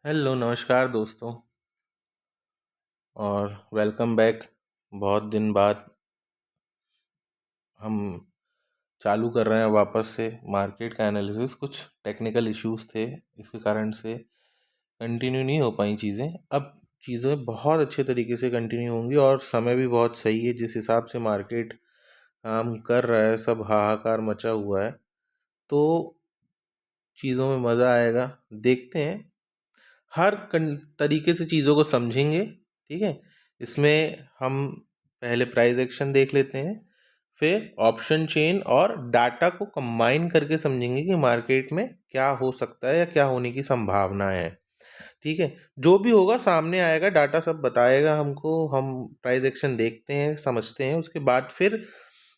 Hello नमस्कार दोस्तों। और वेलकम बैक। बहुत दिन बाद हम चालू कर रहे हैं वापस से मार्केट का एनालिसिस। कुछ टेक्निकल इश्यूज थे, इसके कारण से कंटिन्यू नहीं हो पाई चीज़ें। अब चीज़ें बहुत अच्छे तरीके से कंटिन्यू होंगी और समय भी बहुत सही है। जिस हिसाब से मार्केट काम कर रहा है, सब हाहाकार मचा हुआ है, तो चीज़ों में मज़ा आएगा। देखते हैं, हर तरीके से चीज़ों को समझेंगे। ठीक है, इसमें हम पहले प्राइस एक्शन देख लेते हैं, फिर ऑप्शन चेन और डाटा को कंबाइन करके समझेंगे कि मार्केट में क्या हो सकता है या क्या होने की संभावना है। ठीक है, जो भी होगा सामने आएगा, डाटा सब बताएगा हमको। हम प्राइस एक्शन देखते हैं, समझते हैं, उसके बाद फिर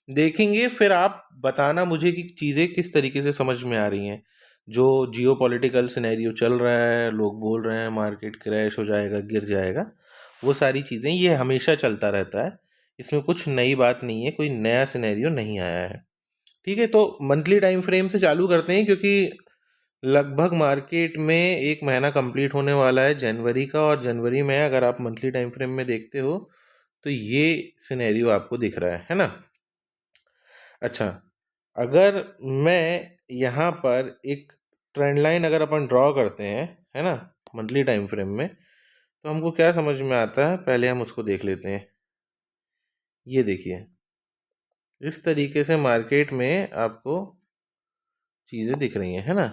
देखेंगे। फिर आप बताना मुझे कि चीज़ें किस तरीके से समझ में आ रही हैं। जो जियो पॉलिटिकल सिनेरियो चल रहा है, लोग बोल रहे हैं मार्केट क्रैश हो जाएगा, गिर जाएगा, वो सारी चीज़ें ये हमेशा चलता रहता है। इसमें कुछ नई बात नहीं है, कोई नया सिनेरियो नहीं आया है। ठीक है, तो मंथली टाइम फ्रेम से चालू करते हैं, क्योंकि लगभग मार्केट में एक महीना कंप्लीट होने वाला है जनवरी का। और जनवरी में अगर आप मंथली टाइम फ्रेम में देखते हो तो ये सिनेरियो आपको दिख रहा है ना। अच्छा, अगर मैं यहाँ पर एक ट्रेंड लाइन अगर अपन ड्रॉ करते हैं, है ना, मंथली टाइम फ्रेम में, तो हमको क्या समझ में आता है, पहले हम उसको देख लेते हैं। ये देखिए, इस तरीके से मार्केट में आपको चीज़ें दिख रही हैं, है ना।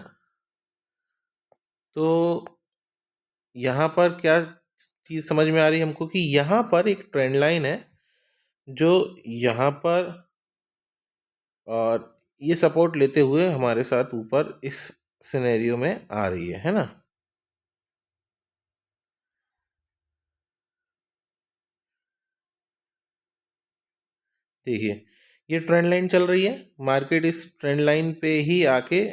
तो यहाँ पर क्या चीज़ समझ में आ रही है हमको कि यहाँ पर एक ट्रेंड लाइन है जो यहाँ पर, और ये सपोर्ट लेते हुए हमारे साथ ऊपर इस सिनेरियो में आ रही है ना। देखिए, ये ट्रेंड लाइन चल रही है, मार्केट इस ट्रेंड लाइन पे ही आके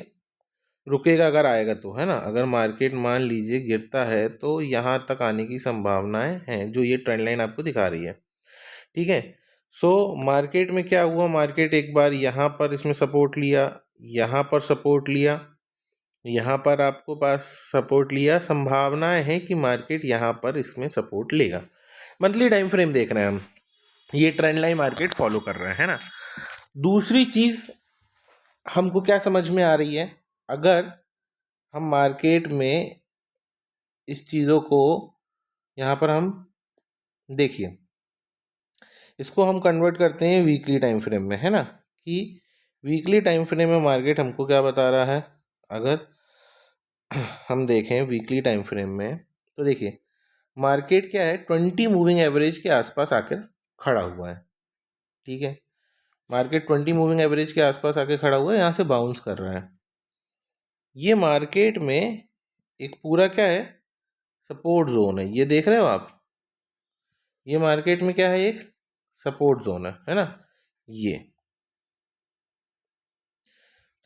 रुकेगा अगर आएगा तो, है ना। अगर मार्केट मान लीजिए गिरता है तो यहाँ तक आने की संभावनाएं हैं, जो ये ट्रेंड लाइन आपको दिखा रही है। ठीक है, सो मार्केट में क्या हुआ, मार्केट एक बार यहाँ पर इसमें सपोर्ट लिया, यहाँ पर सपोर्ट लिया, यहाँ पर आपको पास सपोर्ट लिया। संभावनाएं हैं कि मार्केट यहाँ पर इसमें सपोर्ट लेगा। मंथली टाइम फ्रेम देख रहे हैं हम, ये ट्रेंड लाइन मार्केट फॉलो कर रहे हैं ना। दूसरी चीज हमको क्या समझ में आ रही है, अगर हम मार्केट में इस चीज़ों को यहाँ पर हम देखिए, इसको हम कन्वर्ट करते हैं वीकली टाइम फ्रेम में, है ना, कि वीकली टाइम फ्रेम में मार्केट हमको क्या बता रहा है। अगर हम देखें वीकली टाइम फ्रेम में, तो देखिए मार्केट क्या है, 20 मूविंग एवरेज के आसपास आकर खड़ा हुआ है। ठीक है, मार्केट 20 मूविंग एवरेज के आसपास आके खड़ा हुआ है, यहाँ से बाउंस कर रहा है। ये मार्केट में एक पूरा क्या है, सपोर्ट जोन है। ये देख रहे हो आप, ये मार्केट में क्या है, एक सपोर्ट जोन है ना। ये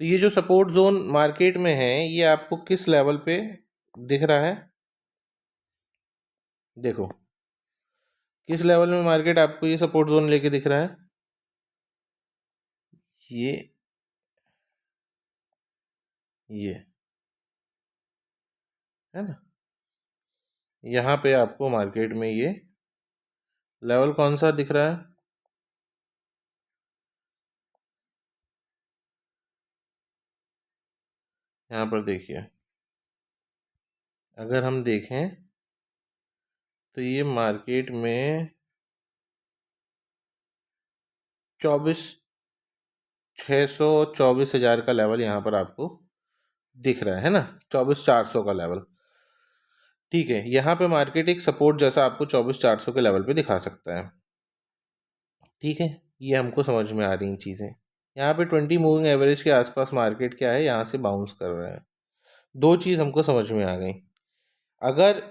तो ये जो सपोर्ट जोन मार्केट में है, ये आपको किस लेवल पे दिख रहा है, देखो किस लेवल में मार्केट आपको ये सपोर्ट जोन लेके दिख रहा है। ये है ना, यहाँ पे आपको मार्केट में ये लेवल कौन सा दिख रहा है, यहाँ पर देखिए। अगर हम देखें तो ये मार्केट में 24,624,000 का लेवल यहाँ पर आपको दिख रहा है ना, 24,400 का लेवल। ठीक है, यहाँ पे मार्केट एक सपोर्ट जैसा आपको 24,400 के लेवल पे दिखा सकता है। ठीक है, ये हमको समझ में आ रही चीज़ें। यहाँ पे 20 मूविंग एवरेज के आसपास मार्केट क्या है, यहाँ से बाउंस कर रहा है। दो चीज़ हमको समझ में आ गई। अगर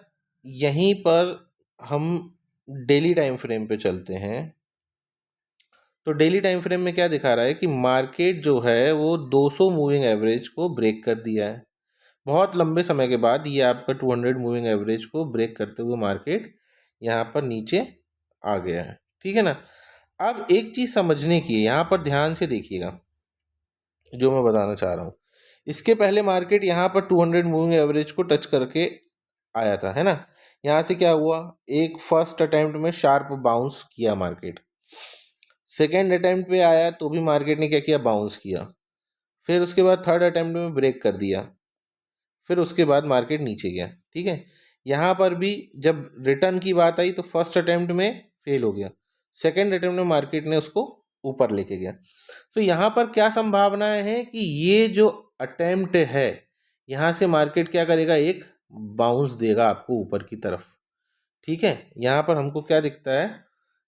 यहीं पर हम डेली टाइम फ्रेम पे चलते हैं, तो डेली टाइम फ्रेम में क्या दिखा रहा है कि मार्केट जो है वो 200 मूविंग एवरेज को ब्रेक कर दिया है। बहुत लंबे समय के बाद ये आपका 200 मूविंग एवरेज को ब्रेक करते हुए मार्केट यहाँ पर नीचे आ गया है। ठीक है ना। अब एक चीज़ समझने की है, यहाँ पर ध्यान से देखिएगा जो मैं बताना चाह रहा हूँ। इसके पहले मार्केट यहाँ पर 200 मूविंग एवरेज को टच करके आया था, है ना। यहाँ से क्या हुआ, एक फर्स्ट अटेम्प्ट में शार्प बाउंस किया मार्केट, सेकेंड अटेम्प्ट पे आया तो भी मार्केट ने क्या किया, बाउंस किया, फिर उसके बाद थर्ड अटेम्प्ट में ब्रेक कर दिया, फिर उसके बाद मार्केट नीचे गया। ठीक है, यहाँ पर भी जब रिटर्न की बात आई तो फर्स्ट अटेम्प्ट में फेल हो गया, सेकेंड अटेम्प्ट में मार्केट ने उसको ऊपर लेके गया। तो यहाँ पर क्या संभावनाएं हैं कि ये जो अटेम्प्ट है, यहाँ से मार्केट क्या करेगा, एक बाउंस देगा आपको ऊपर की तरफ। ठीक है, यहाँ पर हमको क्या दिखता है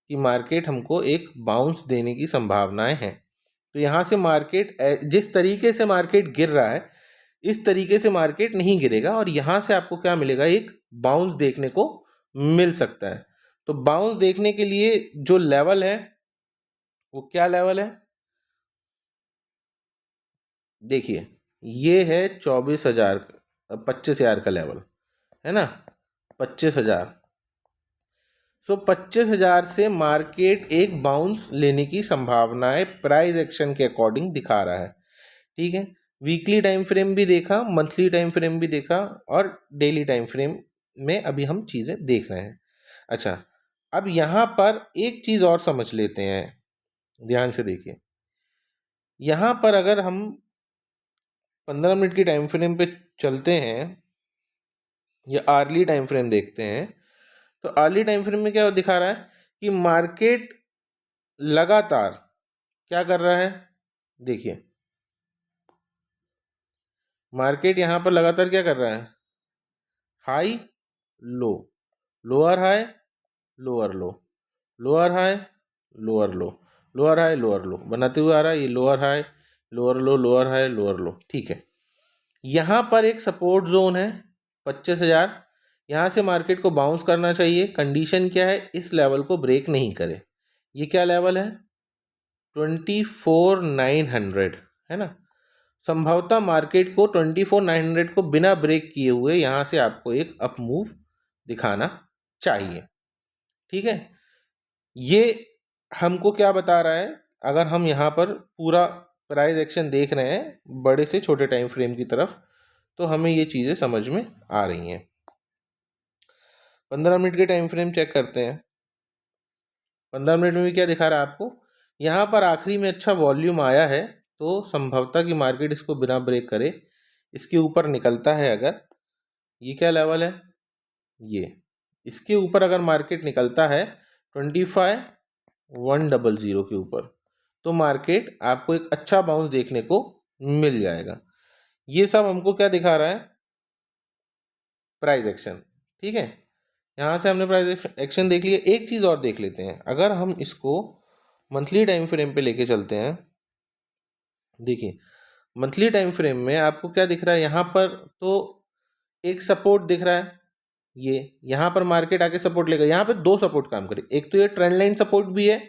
कि मार्केट हमको एक बाउंस देने की संभावनाएं हैं। तो यहाँ से मार्केट जिस तरीके से मार्केट गिर रहा है इस तरीके से मार्केट नहीं गिरेगा, और यहाँ से आपको क्या मिलेगा, एक बाउंस देखने को मिल सकता है। तो बाउंस देखने के लिए जो लेवल है वो क्या लेवल है, देखिए ये है 24,000 25,000 का लेवल, है ना, 25,000। तो 25,000 से मार्केट एक बाउंस लेने की संभावनाएं प्राइस एक्शन के अकॉर्डिंग दिखा रहा है। ठीक है, वीकली टाइम फ्रेम भी देखा, मंथली टाइम फ्रेम भी देखा, और डेली टाइम फ्रेम में अभी हम चीज़ें देख रहे हैं। अच्छा, अब यहाँ पर एक चीज़ और समझ लेते हैं, ध्यान से देखिए। यहाँ पर अगर हम 15 मिनट की टाइम फ्रेम पे चलते हैं या आर्ली टाइम फ्रेम देखते हैं, तो आर्ली टाइम फ्रेम में क्या दिखा रहा है कि मार्केट लगातार क्या कर रहा है, देखिए मार्केट यहाँ पर लगातार क्या कर रहा है, high low, lower high, lower लो, लोअर हाई, लोअर लो, लोअर हाई, लोअर लो बनाते हुए आ रहा है। ये लोअर हाई, लोअर लो, लोअर हाई, लोअर लो। ठीक है, यहाँ पर एक सपोर्ट जोन है 25,000, यहाँ से मार्केट को बाउंस करना चाहिए। कंडीशन क्या है, इस लेवल को ब्रेक नहीं करे। ये क्या लेवल है, 24,900, है ना। संभवतः मार्केट को 24,900 को बिना ब्रेक किए हुए यहाँ से आपको एक अप मूव दिखाना चाहिए। ठीक है, ये हमको क्या बता रहा है, अगर हम यहाँ पर पूरा प्राइस एक्शन देख रहे हैं बड़े से छोटे टाइम फ्रेम की तरफ, तो हमें ये चीज़ें समझ में आ रही हैं। 15 मिनट के टाइम फ्रेम चेक करते हैं। 15 मिनट में भी क्या दिखा रहा है आपको, यहाँ पर आखिरी में अच्छा वॉल्यूम आया है, तो संभवतः कि मार्केट इसको बिना ब्रेक करे इसके ऊपर निकलता है। अगर ये क्या लेवल है, ये इसके ऊपर अगर मार्केट निकलता है 25,100 के ऊपर, तो मार्केट आपको एक अच्छा बाउंस देखने को मिल जाएगा। ये सब हमको क्या दिखा रहा है, प्राइस एक्शन। ठीक है, यहाँ से हमने प्राइस एक्शन देख लिया। एक चीज़ और देख लेते हैं, अगर हम इसको मंथली टाइम फ्रेम पे लेके चलते हैं, देखिए मंथली टाइम फ्रेम में आपको क्या दिख रहा है, यहाँ पर तो एक सपोर्ट दिख रहा है। ये यहाँ पर मार्केट आके सपोर्ट लेगा, यहाँ पे दो सपोर्ट काम करे, एक तो ये ट्रेंड लाइन सपोर्ट भी है,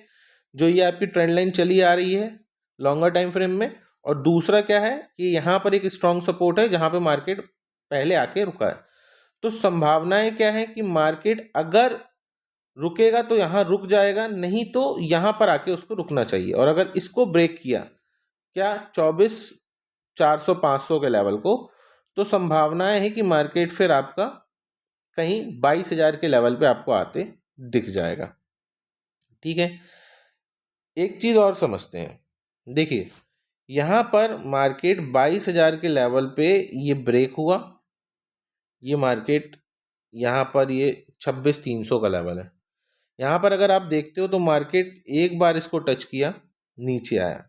जो ये आपकी ट्रेंड लाइन चली आ रही है लॉन्गर टाइम फ्रेम में, और दूसरा क्या है कि यहाँ पर एक स्ट्रॉन्ग सपोर्ट है जहाँ पे मार्केट पहले आके रुका है। तो संभावनाएं क्या है कि मार्केट अगर रुकेगा तो यहाँ रुक जाएगा, नहीं तो यहाँ पर आके उसको रुकना चाहिए, और अगर इसको ब्रेक किया क्या 24,400-500 के लेवल को, तो संभावनाएं है कि मार्केट फिर आपका कहीं 22,000 के लेवल पे आपको आते दिख जाएगा। ठीक है, एक चीज़ और समझते हैं, देखिए यहाँ पर मार्केट 22,000 के लेवल पे ये ब्रेक हुआ, ये मार्केट यहाँ पर ये 26,300 का लेवल है। यहाँ पर अगर आप देखते हो तो मार्केट एक बार इसको टच किया, नीचे आया,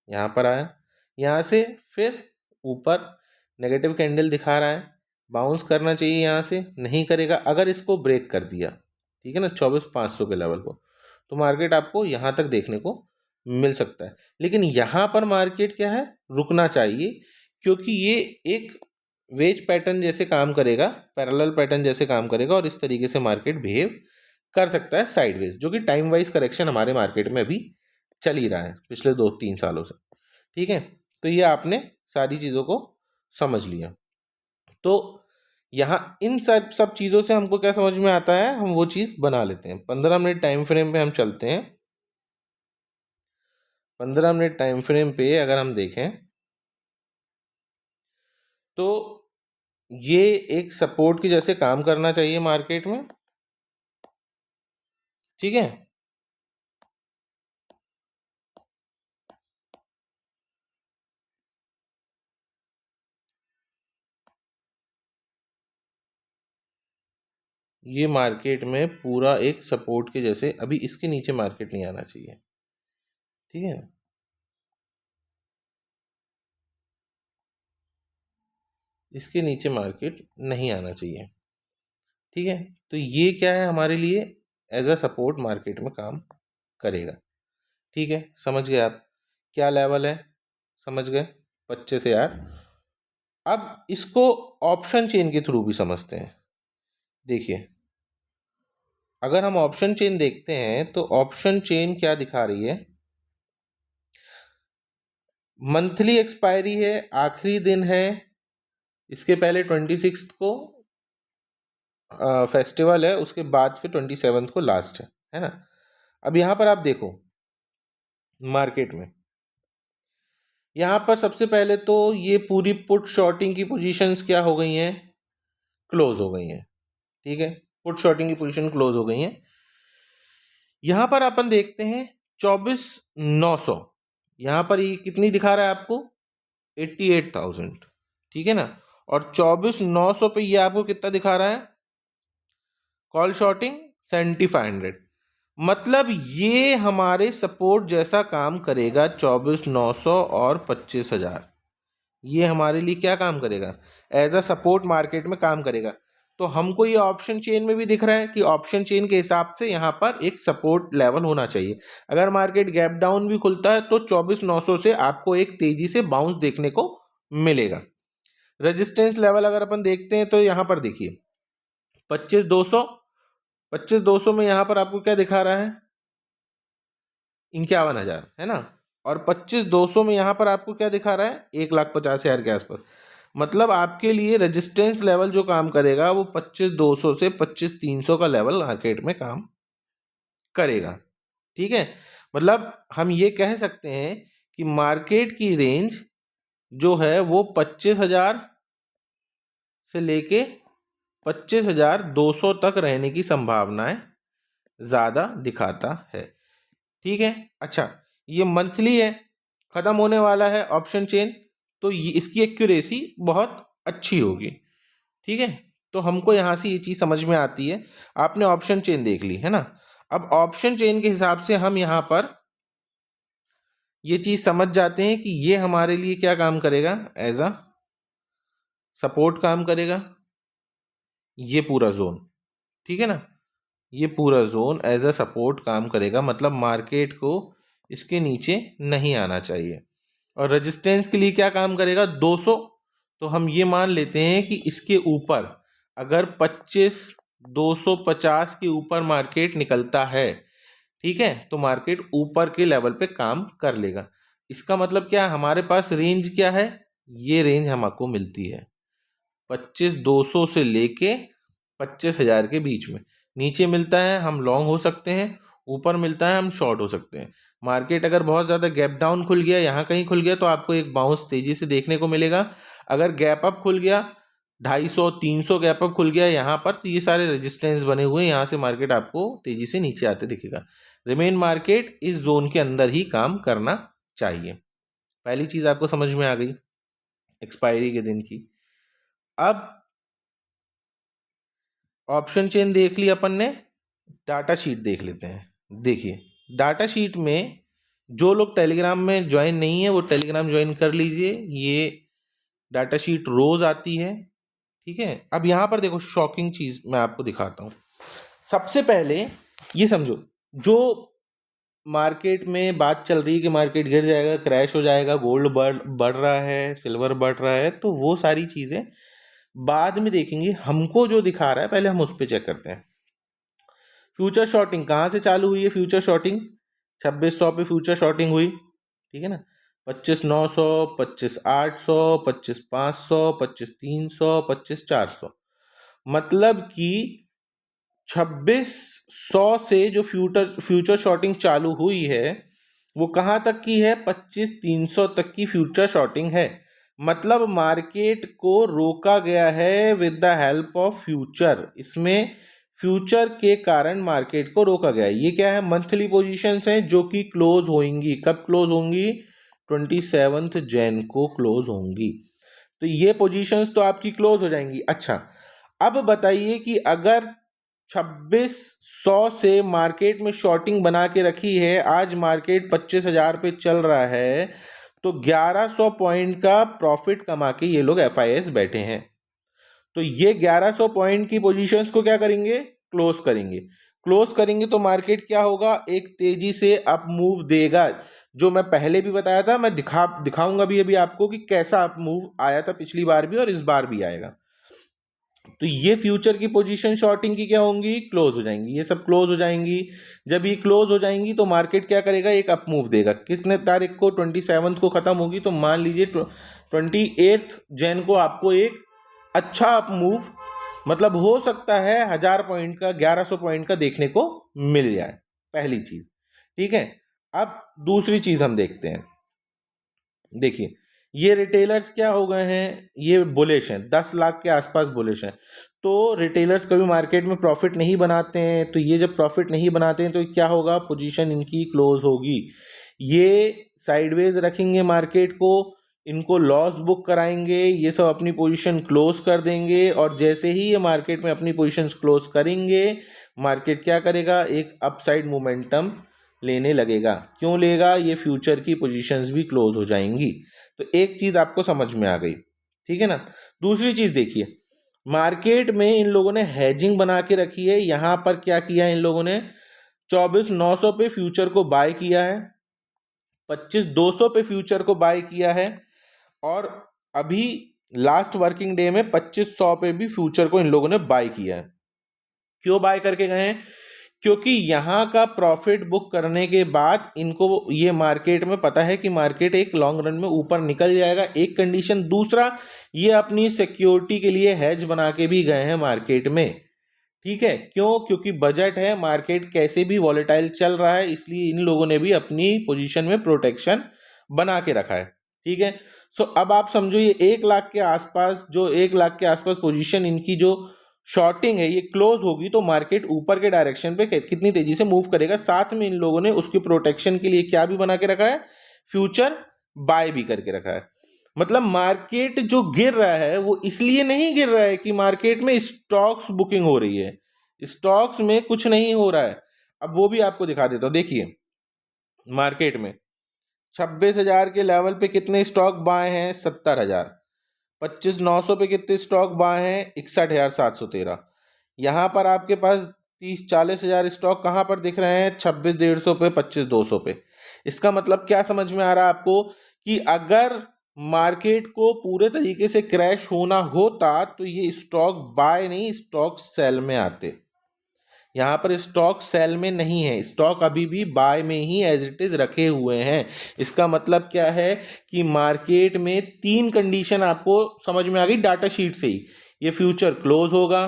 यहाँ पर आया, यहाँ से फिर ऊपर नेगेटिव कैंडल दिखा रहा है, बाउंस करना चाहिए, यहाँ से नहीं करेगा। अगर इसको ब्रेक कर दिया, ठीक है ना, 24,500 के लेवल को, तो मार्केट आपको यहाँ तक देखने को मिल सकता है। लेकिन यहाँ पर मार्केट क्या है, रुकना चाहिए, क्योंकि ये एक वेज पैटर्न जैसे काम करेगा, पैरेलल पैटर्न जैसे काम करेगा, और इस तरीके से मार्केट बिहेव कर सकता है साइडवेज, जो कि टाइम वाइज करेक्शन हमारे मार्केट में अभी चल ही रहा है पिछले 2-3 सालों से। ठीक है, तो ये आपने सारी चीज़ों को समझ लिया। तो यहाँ इन सब चीज़ों से हमको क्या समझ में आता है, हम वो चीज़ बना लेते हैं। 15 मिनट टाइम फ्रेम पे हम चलते हैं। 15 मिनट टाइम फ्रेम पे अगर हम देखें तो ये एक सपोर्ट की जैसे काम करना चाहिए मार्केट में, ठीक है। ये मार्केट में पूरा एक सपोर्ट के जैसे, अभी इसके नीचे मार्केट नहीं आना चाहिए, ठीक है ना। इसके नीचे मार्केट नहीं आना चाहिए, ठीक है। तो ये क्या है हमारे लिए, एज अ सपोर्ट मार्केट में काम करेगा, ठीक है। समझ गए आप क्या लेवल है, समझ गए 25,000। अब इसको ऑप्शन चेन के थ्रू भी समझते हैं। देखिए, अगर हम ऑप्शन चेन देखते हैं तो ऑप्शन चेन क्या दिखा रही है, मंथली एक्सपायरी है, आखिरी दिन है, इसके पहले 26 को फेस्टिवल है, उसके बाद फिर 27 को लास्ट है ना। अब यहाँ पर आप देखो मार्केट में, यहाँ पर सबसे पहले तो ये पूरी पुट शॉर्टिंग की पोजीशंस क्या हो गई हैं, क्लोज हो गई हैं, ठीक है। पुट शॉर्टिंग की पोजीशन क्लोज हो गई हैं। यहाँ पर अपन देखते हैं 24,900, यहाँ पर ये कितनी दिखा रहा है आपको, 88,000, ठीक है ना। और 24,900 पे ये आपको कितना दिखा रहा है, कॉल शॉर्टिंग 7,500। मतलब ये हमारे सपोर्ट जैसा काम करेगा 24,900 और 25,000। ये हमारे लिए क्या काम करेगा, एज अ सपोर्ट मार्केट में काम करेगा। तो हमको ये ऑप्शन चेन में भी दिख रहा है कि ऑप्शन चेन के हिसाब से यहाँ पर एक सपोर्ट लेवल होना चाहिए। अगर मार्केट गैप डाउन भी खुलता है तो 24,900 से आपको एक तेजी से बाउंस देखने को मिलेगा। रेजिस्टेंस लेवल अगर अपन देखते हैं तो यहाँ पर देखिए 25,200, 25,200 में यहाँ पर आपको क्या दिखा रहा है, 51,000 है ना। और 25,200 में यहाँ पर आपको क्या दिखा रहा है, 1,50,000 के आसपास। मतलब आपके लिए रेजिस्टेंस लेवल जो काम करेगा वो 25,200 से 25,300 का लेवल मार्केट में काम करेगा, ठीक है। मतलब हम ये कह सकते हैं कि मार्केट की रेंज जो है वो 25,000 से लेके 25,200 तक रहने की संभावनाएं ज़्यादा दिखाता है, ठीक है। अच्छा, ये मंथली है, ख़त्म होने वाला है ऑप्शन चेन, तो ये इसकी एक्यूरेसी बहुत अच्छी होगी, ठीक है। तो हमको यहाँ से ये चीज़ समझ में आती है। आपने ऑप्शन चेन देख ली है ना। अब ऑप्शन चेन के हिसाब से हम यहाँ पर ये चीज़ समझ जाते हैं कि ये हमारे लिए क्या काम करेगा, एज अ सपोर्ट काम करेगा, ये पूरा जोन, ठीक है ना। ये पूरा जोन एज अ सपोर्ट काम करेगा, मतलब मार्केट को इसके नीचे नहीं आना चाहिए। और रेजिस्टेंस के लिए क्या काम करेगा, 200। तो हम ये मान लेते हैं कि इसके ऊपर अगर 25,250 के ऊपर मार्केट निकलता है, ठीक है, तो मार्केट ऊपर के लेवल पे काम कर लेगा। इसका मतलब क्या, हमारे पास रेंज क्या है, ये रेंज हमको मिलती है 25,200 से लेके 25,000 के बीच में। नीचे मिलता है हम लॉन्ग हो सकते हैं, ऊपर मिलता है हम शॉर्ट हो सकते हैं। मार्केट अगर बहुत ज़्यादा गैप डाउन खुल गया, यहाँ कहीं खुल गया, तो आपको एक बाउंस तेज़ी से देखने को मिलेगा। अगर गैप अप खुल गया, 250 300 गैप अप खुल गया यहाँ पर, तो ये सारे रेजिस्टेंस बने हुए हैं, यहाँ से मार्केट आपको तेज़ी से नीचे आते दिखेगा। रिमेन मार्केट इस जोन के अंदर ही काम करना चाहिए। पहली चीज़ आपको समझ में आ गई एक्सपायरी के दिन की। अब ऑप्शन चेन देख ली अपन ने, डाटा शीट देख लेते हैं। देखिए, डाटा शीट में जो लोग टेलीग्राम में ज्वाइन नहीं है वो टेलीग्राम ज्वाइन कर लीजिए। ये डाटा शीट रोज आती है, ठीक है। अब यहाँ पर देखो, शॉकिंग चीज़ मैं आपको दिखाता हूँ। सबसे पहले ये समझो, जो मार्केट में बात चल रही है कि मार्केट गिर जाएगा, क्रैश हो जाएगा, गोल्ड बढ़ रहा है, सिल्वर बढ़ रहा है, तो वो सारी चीज़ें बाद में देखेंगे। हमको जो दिखा रहा है पहले हम उस पर चेक करते हैं। फ्यूचर शॉर्टिंग कहाँ से चालू हुई है, फ्यूचर शॉर्टिंग 2600 पे फ्यूचर शॉर्टिंग हुई, ठीक है ना। 25,900, 25,800, 25,500, 25,300, 25,400, मतलब कि 2600 से जो फ्यूचर शॉर्टिंग चालू हुई है वो कहाँ तक की है, 25,300 तक की फ्यूचर शॉर्टिंग है। मतलब मार्केट को रोका गया है with the help of future. इसमें फ्यूचर के कारण मार्केट को रोका गया है। ये क्या है? मंथली पोजीशंस हैं जो कि क्लोज होंगी। कब क्लोज होंगी? 27 जैन को क्लोज होंगी। तो ये पोजीशंस तो आपकी क्लोज हो जाएंगी। अच्छा, अब बताइए कि अगर 2600 से मार्केट में शॉर्टिंग बना के रखी है, आज मार्केट 25,000 पे चल रहा है, तो 1100 पॉइंट का प्रॉफिट कमा के ये लोग FIS बैठे हैं। तो ये 1100 पॉइंट की पोजीशंस को क्या करेंगे? क्लोज करेंगे। क्लोज करेंगे तो मार्केट क्या होगा? एक तेजी से अप मूव देगा। जो मैं पहले भी बताया था, मैं दिखाऊंगा भी अभी आपको कि कैसा अप मूव आया था पिछली बार भी और इस बार भी आएगा। तो ये फ्यूचर की पोजीशन शॉर्टिंग की क्या होंगी? क्लोज हो जाएंगी। ये सब क्लोज हो जाएंगी। जब ये क्लोज हो जाएंगी तो मार्केट क्या करेगा? एक अप मूव देगा। किसने तारीख को? 27 को खत्म होगी, तो मान लीजिए 28 जैन को आपको एक अच्छा अप मूव, मतलब हो सकता है 1000 पॉइंट का, 1100 पॉइंट का देखने को मिल जाए। पहली चीज, ठीक है। अब दूसरी चीज हम देखते हैं। देखिए, ये रिटेलर्स क्या हो गए हैं? ये बुलिश हैं, 10 लाख के आसपास बुलिश हैं। तो रिटेलर्स कभी मार्केट में प्रॉफिट नहीं बनाते हैं, तो ये जब प्रॉफिट नहीं बनाते हैं तो क्या होगा? पोजीशन इनकी क्लोज होगी। ये साइडवेज रखेंगे मार्केट को, इनको लॉस बुक कराएंगे, ये सब अपनी पोजीशन क्लोज कर देंगे। और जैसे ही ये मार्केट में अपनी पोजीशंस क्लोज करेंगे, मार्केट क्या करेगा? एक अपसाइड मोमेंटम लेने लगेगा। क्यों लेगा? ये फ्यूचर की पोजीशंस भी क्लोज हो जाएंगी। तो एक चीज आपको समझ में आ गई, ठीक है ना। दूसरी चीज देखिए, मार्केट में इन लोगों ने हैजिंग बना के रखी है। यहां पर क्या किया इन लोगों ने? 24,900 पे फ्यूचर को बाय किया है, 25,200 पे फ्यूचर को बाय किया है, और अभी लास्ट वर्किंग डे में 2500 पे भी फ्यूचर को इन लोगों ने बाय किया है। क्यों बाय करके गए हैं? क्योंकि यहाँ का प्रॉफिट बुक करने के बाद इनको ये मार्केट में पता है कि मार्केट एक लॉन्ग रन में ऊपर निकल जाएगा। एक कंडीशन। दूसरा, ये अपनी सिक्योरिटी के लिए हेज बना के भी गए हैं मार्केट में, ठीक है। क्यों? क्योंकि बजट है, मार्केट कैसे भी वॉलेटाइल चल रहा है, इसलिए इन लोगों ने भी अपनी पोजीशन में प्रोटेक्शन बना के रखा है, ठीक है। सो अब आप समझो, ये 1 लाख के आसपास, जो 1 लाख के आसपास पोजीशन इनकी जो शॉर्टिंग है, ये क्लोज होगी तो मार्केट ऊपर के डायरेक्शन पे कितनी तेजी से मूव करेगा। साथ में इन लोगों ने उसकी प्रोटेक्शन के लिए क्या भी बना के रखा है? फ्यूचर बाय भी करके रखा है। मतलब मार्केट जो गिर रहा है वो इसलिए नहीं गिर रहा है कि मार्केट में स्टॉक्स बुकिंग हो रही है। स्टॉक्स में कुछ नहीं हो रहा है। अब वो भी आपको दिखा देता हूं। देखिए, मार्केट में 26,000 के लेवल पे कितने स्टॉक बाय हैं? 70,000। 25,900 पे कितने स्टॉक बाय हैं? 61,713। यहाँ पर आपके पास 30-40 हज़ार स्टॉक कहाँ पर दिख रहे हैं? 26,150 पे, 25,200 पे। इसका मतलब क्या समझ में आ रहा है आपको? कि अगर मार्केट को पूरे तरीके से क्रैश होना होता तो ये स्टॉक बाय नहीं, स्टॉक सेल में आते। यहाँ पर स्टॉक सेल में नहीं है, स्टॉक अभी भी बाय में ही एज इट इज रखे हुए हैं। इसका मतलब क्या है? कि मार्केट में 3 कंडीशन आपको समझ में आ गई डाटा शीट से ही। ये फ्यूचर क्लोज होगा,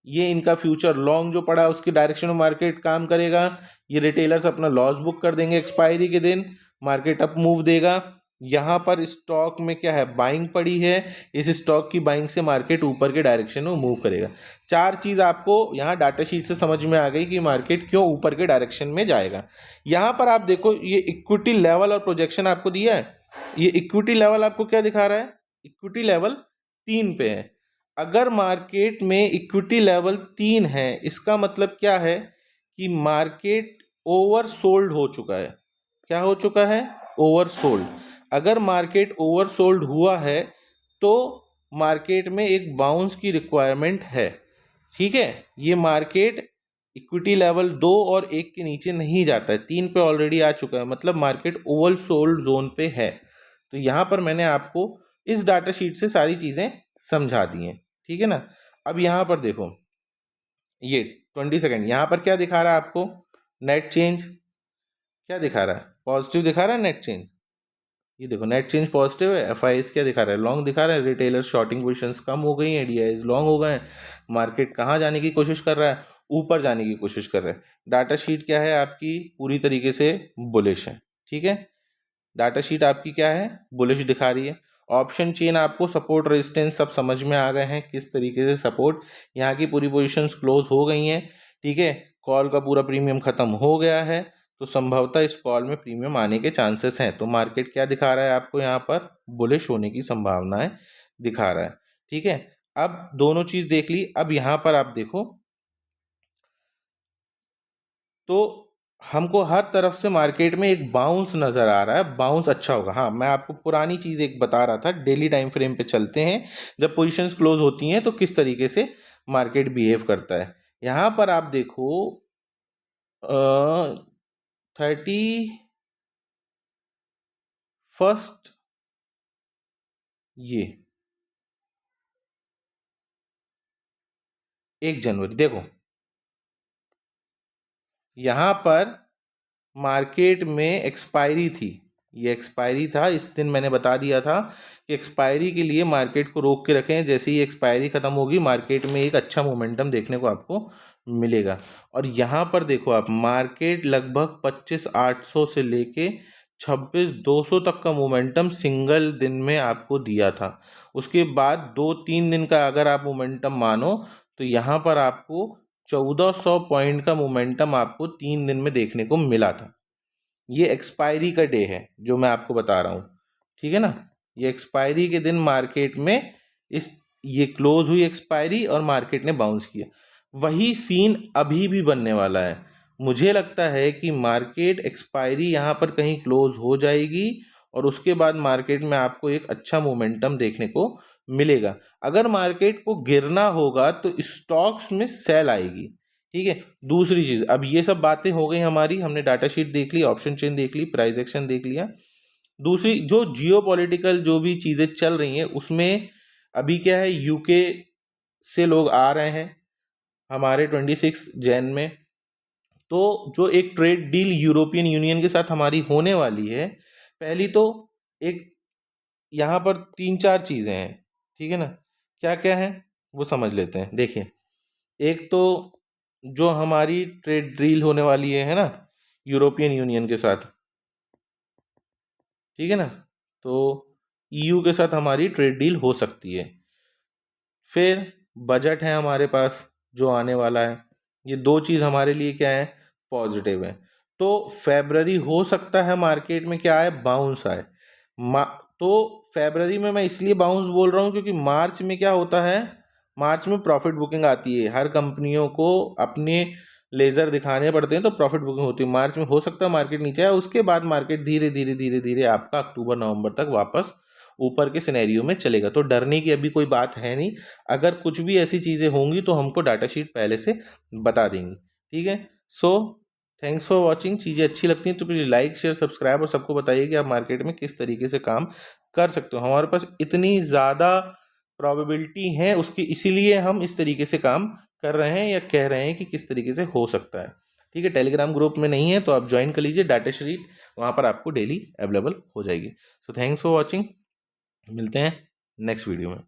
ये इनका फ्यूचर लॉन्ग जो पड़ा है उसकी डायरेक्शन में मार्केट काम करेगा, ये रिटेलर्स अपना लॉस बुक कर देंगे एक्सपायरी के दिन, मार्केट अप मूव देगा। यहाँ पर स्टॉक में क्या है? बाइंग पड़ी है, इस स्टॉक की बाइंग से मार्केट ऊपर के डायरेक्शन में मूव करेगा। 4 चीज़ आपको यहाँ डाटा शीट से समझ में आ गई कि मार्केट क्यों ऊपर के डायरेक्शन में जाएगा। यहाँ पर आप देखो, ये इक्विटी लेवल और प्रोजेक्शन आपको दिया है। ये इक्विटी लेवल आपको क्या दिखा रहा है? इक्विटी लेवल 3 पे है। अगर मार्केट में इक्विटी लेवल 3 है, इसका मतलब क्या है? कि मार्केट ओवर सोल्ड हो चुका है। क्या हो चुका है? Over sold. अगर मार्केट ओवर सोल्ड हुआ है तो मार्केट में एक बाउंस की रिक्वायरमेंट है, ठीक है। ये मार्केट इक्विटी लेवल 2 और 1 के नीचे नहीं जाता है, 3 पे ऑलरेडी आ चुका है, मतलब मार्केट ओवर सोल्ड जोन पे है। तो यहाँ पर मैंने आपको इस डाटा शीट से सारी चीज़ें समझा दी हैं, ठीक है ना। अब यहाँ पर देखो, ये 20 सेकेंड यहाँ पर क्या दिखा रहा है आपको? नेट चेंज क्या दिखा रहा है? पॉजिटिव दिखा रहा है नेट चेंज। ये देखो, नेट चेंज पॉजिटिव है। FIS क्या दिखा रहा है? लॉन्ग दिखा रहा है। रिटेलर शॉर्टिंग पोजीशंस कम हो गई हैं, DIs लॉन्ग हो गए हैं। मार्केट कहाँ जाने की कोशिश कर रहा है? ऊपर जाने की कोशिश कर रहा है। डाटा शीट क्या है आपकी? पूरी तरीके से बुलिश है, ठीक है। डाटा शीट आपकी क्या है? बुलिश दिखा रही है। ऑप्शन चेन आपको सपोर्ट रेजिस्टेंस सब समझ में आ गए हैं, किस तरीके से सपोर्ट, यहाँ की पूरी पोजीशंस क्लोज हो गई हैं, ठीक है। कॉल का पूरा प्रीमियम खत्म हो गया है, तो संभवतः इस कॉल में प्रीमियम आने के चांसेस हैं। तो मार्केट क्या दिखा रहा है आपको, यहाँ पर बुलिश होने की संभावनाएं दिखा रहा है, ठीक है। अब दोनों चीज देख ली, अब यहाँ पर आप देखो तो हमको हर तरफ से मार्केट में एक बाउंस नज़र आ रहा है, बाउंस अच्छा होगा। हाँ, मैं आपको पुरानी चीज़ एक बता रहा था, डेली टाइम फ्रेम पे चलते हैं, जब पोजीशंस क्लोज होती हैं तो किस तरीके से मार्केट बिहेव करता है। यहाँ पर आप देखो 31 ये 1 जनवरी देखो, यहाँ पर मार्केट में एक्सपायरी थी, ये एक्सपायरी था, इस दिन मैंने बता दिया था कि एक्सपायरी के लिए मार्केट को रोक के रखें, जैसे ही एक्सपायरी ख़त्म होगी मार्केट में एक अच्छा मोमेंटम देखने को आपको मिलेगा। और यहाँ पर देखो आप, मार्केट लगभग 25,800 से लेके 26,200 तक का मोमेंटम सिंगल दिन में आपको दिया था। उसके बाद 2-3 दिन का अगर आप मोमेंटम मानो तो यहाँ पर आपको 1400 पॉइंट का मोमेंटम आपको 3 दिन में देखने को मिला था। ये एक्सपायरी का डे है जो मैं आपको बता रहा हूँ, ठीक है ना। ये एक्सपायरी के दिन मार्केट में ये क्लोज हुई एक्सपायरी और मार्केट ने बाउंस किया। वही सीन अभी भी बनने वाला है। मुझे लगता है कि मार्केट एक्सपायरी यहाँ पर कहीं क्लोज हो जाएगी और उसके बाद मार्केट में आपको एक अच्छा मोमेंटम देखने को मिलेगा। अगर मार्केट को गिरना होगा तो स्टॉक्स में सेल आएगी, ठीक है। दूसरी चीज़, अब ये सब बातें हो गई हमारी, हमने डाटा शीट देख ली, ऑप्शन चेन देख ली, प्राइस एक्शन देख लिया। दूसरी जो जियोपॉलिटिकल जो भी चीज़ें चल रही हैं उसमें अभी क्या है, यूके से लोग आ रहे हैं हमारे 26 जैन में, तो जो एक ट्रेड डील यूरोपियन यूनियन के साथ हमारी होने वाली है, पहली तो एक यहाँ पर 3-4 चीज़ें हैं, ठीक है ना। क्या क्या है वो समझ लेते हैं। देखिए, एक तो जो हमारी ट्रेड डील होने वाली है ना यूरोपियन यूनियन के साथ, ठीक है ना, तो ईयू के साथ हमारी ट्रेड डील हो सकती है। फिर बजट है हमारे पास जो आने वाला है, ये दो चीज़ हमारे लिए क्या है, पॉजिटिव है। तो फेब्रवरी हो सकता है मार्केट में क्या आए, बाउंस आए। तो फेब्रवरी में मैं इसलिए बाउंस बोल रहा हूँ क्योंकि मार्च में क्या होता है, मार्च में प्रॉफिट बुकिंग आती है, हर कंपनियों को अपने लेज़र दिखाने पड़ते हैं, तो प्रॉफिट बुकिंग होती है मार्च में। हो सकता है मार्केट नीचे आए, उसके बाद मार्केट धीरे धीरे धीरे धीरे आपका अक्टूबर नवंबर तक वापस ऊपर के सिनेरियो में चलेगा। तो डरने की अभी कोई बात है नहीं। अगर कुछ भी ऐसी चीज़ें होंगी तो हमको डाटा शीट पहले से बता देंगी, ठीक है। So thanks for watching. चीज़ें अच्छी लगती हैं तो प्लीज़ लाइक शेयर सब्सक्राइब और सबको बताइए कि आप मार्केट में किस तरीके से काम कर सकते हो। हमारे पास इतनी ज़्यादा प्रोबेबिलिटी है उसकी, इसीलिए हम इस तरीके से काम कर रहे हैं या कह रहे हैं कि किस तरीके से हो सकता है, ठीक है। टेलीग्राम ग्रुप में नहीं है तो आप ज्वाइन कर लीजिए, डाटा शीट वहाँ पर आपको डेली अवेलेबल हो जाएगी। सो थैंक्स फॉर वॉचिंग, मिलते हैं नेक्स्ट वीडियो में।